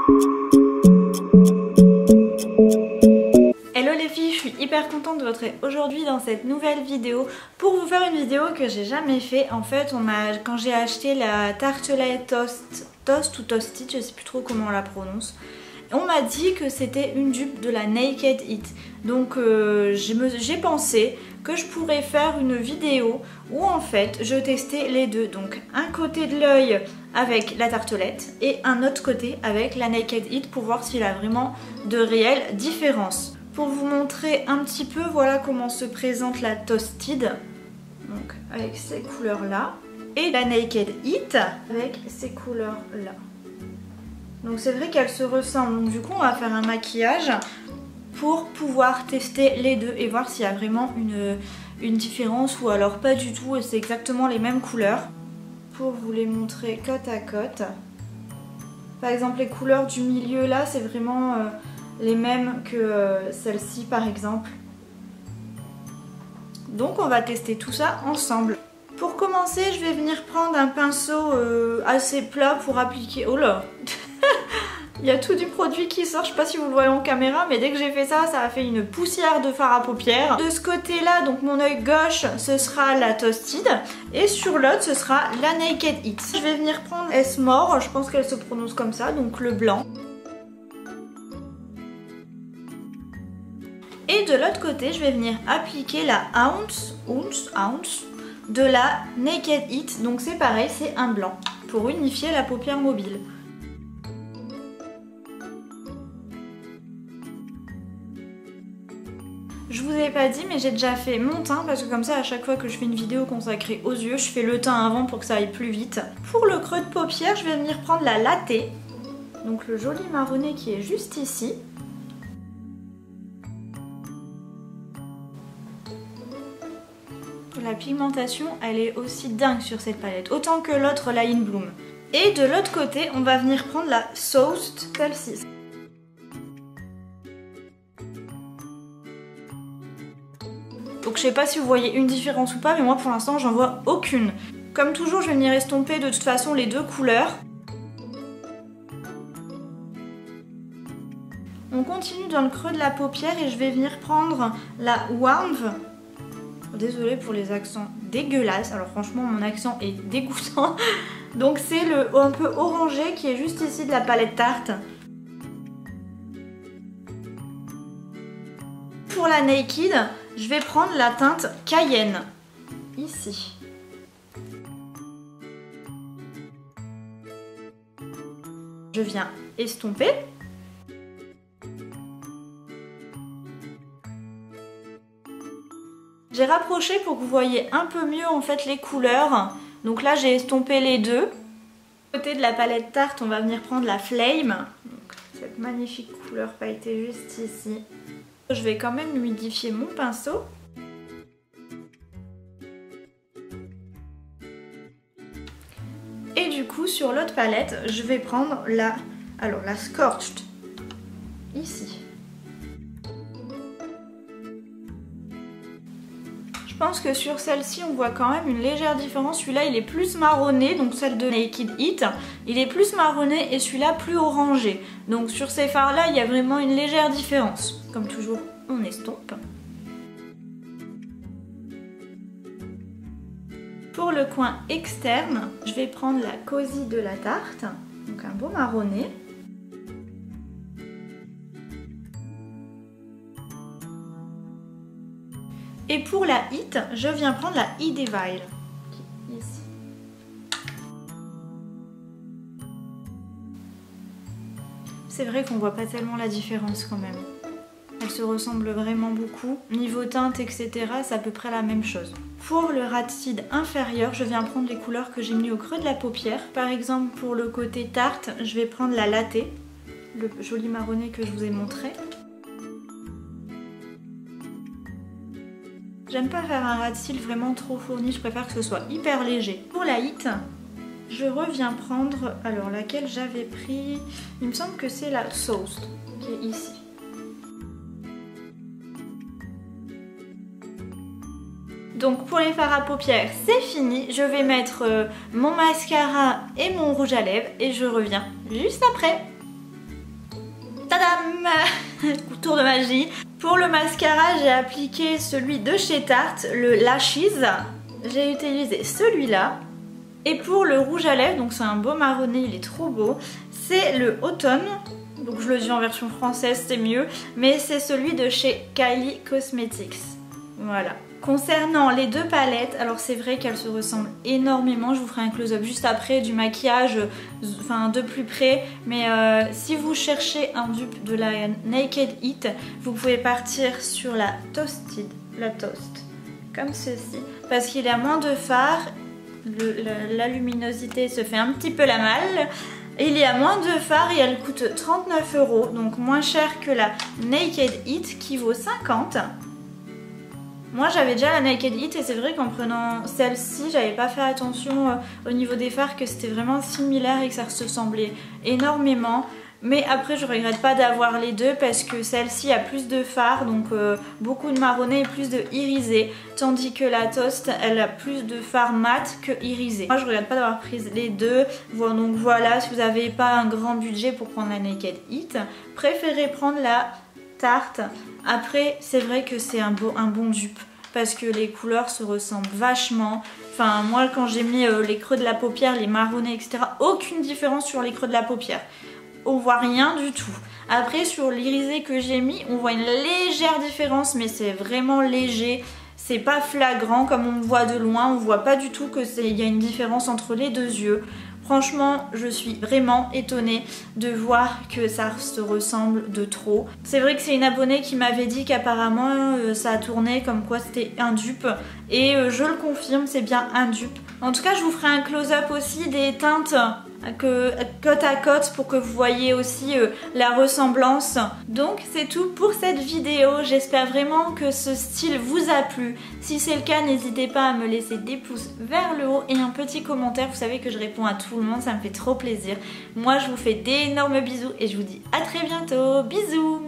Hello les filles, je suis hyper contente de vous retrouver aujourd'hui dans cette nouvelle vidéo pour vous faire une vidéo que j'ai jamais fait. En fait, quand j'ai acheté la tartelette Toast ou Toasted, je sais plus trop comment on la prononce, on m'a dit que c'était une dupe de la Naked Eat. Donc j'ai pensé que je pourrais faire une vidéo où en fait je testais les deux. Donc un côté de l'œil avec la tartelette et un autre côté avec la Naked Eat pour voir s'il y a vraiment de réelles différences. Pour vous montrer un petit peu, voilà comment se présente la Toasted. Donc avec ces couleurs là. Et la Naked Eat avec ces couleurs là. Donc c'est vrai qu'elles se ressemblent. Donc du coup on va faire un maquillage pour pouvoir tester les deux et voir s'il y a vraiment une différence ou alors pas du tout et c'est exactement les mêmes couleurs. Pour vous les montrer côte à côte. Par exemple les couleurs du milieu là c'est vraiment les mêmes que celle-ci par exemple. Donc on va tester tout ça ensemble. Pour commencer je vais venir prendre un pinceau assez plat pour appliquer... Oh là il y a tout du produit qui sort, je sais pas si vous le voyez en caméra, mais dès que j'ai fait ça, ça a fait une poussière de fard à paupières. De ce côté-là, donc mon œil gauche, ce sera la Toasted, et sur l'autre, ce sera la Naked Eat. Je vais venir prendre S-More, je pense qu'elle se prononce comme ça, donc le blanc. Et de l'autre côté, je vais venir appliquer la Ounce de la Naked Eat, donc c'est pareil, c'est un blanc, pour unifier la paupière mobile. Je vous ai pas dit mais j'ai déjà fait mon teint parce que comme ça à chaque fois que je fais une vidéo consacrée aux yeux je fais le teint avant pour que ça aille plus vite. Pour le creux de paupière je vais venir prendre la Latte, donc le joli marronné qui est juste ici. La pigmentation elle est aussi dingue sur cette palette, autant que l'autre la In Bloom. Et de l'autre côté on va venir prendre la Soast, celle-ci. Donc je sais pas si vous voyez une différence ou pas, mais moi pour l'instant j'en vois aucune. Comme toujours je vais venir estomper de toute façon les deux couleurs. On continue dans le creux de la paupière et je vais venir prendre la Warmth. Désolée pour les accents dégueulasses, alors franchement mon accent est dégoûtant. Donc c'est le un peu orangé qui est juste ici de la palette Tarte. Pour la Naked, je vais prendre la teinte Cayenne, ici. Je viens estomper. J'ai rapproché pour que vous voyez un peu mieux en fait les couleurs. Donc là j'ai estompé les deux. Côté de la palette Tarte, on va venir prendre la Flame. Donc, cette magnifique couleur pailletée juste ici. Je vais quand même humidifier mon pinceau. Et du coup sur l'autre palette, je vais prendre la Scorched, ici. Je pense que sur celle-ci on voit quand même une légère différence. Celui-là il est plus marronné, donc celle de Naked Eat, il est plus marronné et celui-là plus orangé. Donc sur ces fards là il y a vraiment une légère différence. Comme toujours on estompe. Pour le coin externe, je vais prendre la Cozy de la Tarte, donc un beau marronné. Et pour la Hit, je viens prendre la Ideville, qui est ici. C'est vrai qu'on voit pas tellement la différence quand même. Elles se ressemblent vraiment beaucoup. Niveau teinte, etc., c'est à peu près la même chose. Pour le rat seed inférieur, je viens prendre les couleurs que j'ai mis au creux de la paupière. Par exemple, pour le côté tarte, je vais prendre la Latte, le joli marronné que je vous ai montré. J'aime pas faire un rat de cils vraiment trop fourni, je préfère que ce soit hyper léger. Pour la Hit, je reviens prendre, alors laquelle j'avais pris, il me semble que c'est la Sauce, qui est ici. Donc pour les fards à paupières, c'est fini. Je vais mettre mon mascara et mon rouge à lèvres et je reviens juste après. tadam! Tour de magie. Pour le mascara, j'ai appliqué celui de chez Tarte, le Lashes. J'ai utilisé celui-là. Et pour le rouge à lèvres, donc c'est un beau marronné, il est trop beau. C'est le Automne. Donc je le dis en version française, c'est mieux. Mais c'est celui de chez Kylie Cosmetics. Voilà. Concernant les deux palettes, alors c'est vrai qu'elles se ressemblent énormément. Je vous ferai un close-up juste après du maquillage, enfin de plus près. Mais si vous cherchez un dupe de la Naked Heat, vous pouvez partir sur la Toasted, la Toast, comme ceci. Parce qu'il y a moins de fard, la luminosité se fait un petit peu la malle. Il y a moins de fard et elle coûte 39 €, donc moins cher que la Naked Heat qui vaut 50. Moi j'avais déjà la Naked Heat et c'est vrai qu'en prenant celle-ci j'avais pas fait attention au niveau des fards que c'était vraiment similaire et que ça se ressemblait énormément. Mais après je regrette pas d'avoir les deux parce que celle-ci a plus de fard, donc beaucoup de marronné et plus de irisé. Tandis que la Toast elle a plus de fard mat que irisé. Moi je regrette pas d'avoir pris les deux. Donc voilà, si vous n'avez pas un grand budget pour prendre la Naked Heat, préférez prendre la Tarte. Après c'est vrai que c'est un bon dupe parce que les couleurs se ressemblent vachement. Enfin moi quand j'ai mis les creux de la paupière, les marronnés etc, aucune différence sur les creux de la paupière. On voit rien du tout. Après sur l'irisé que j'ai mis, on voit une légère différence mais c'est vraiment léger. C'est pas flagrant comme on le voit de loin, on voit pas du tout qu'il y a une différence entre les deux yeux. Franchement, je suis vraiment étonnée de voir que ça se ressemble de trop. C'est vrai que c'est une abonnée qui m'avait dit qu'apparemment ça a tourné comme quoi c'était un dupe. Et je le confirme, c'est bien un dupe. En tout cas, je vous ferai un close-up aussi des teintes côte à côte pour que vous voyez aussi la ressemblance. Donc c'est tout pour cette vidéo, j'espère vraiment que ce style vous a plu. Si c'est le cas, n'hésitez pas à me laisser des pouces vers le haut et un petit commentaire, vous savez que je réponds à tout le monde, ça me fait trop plaisir. Moi je vous fais d'énormes bisous et je vous dis à très bientôt, bisous.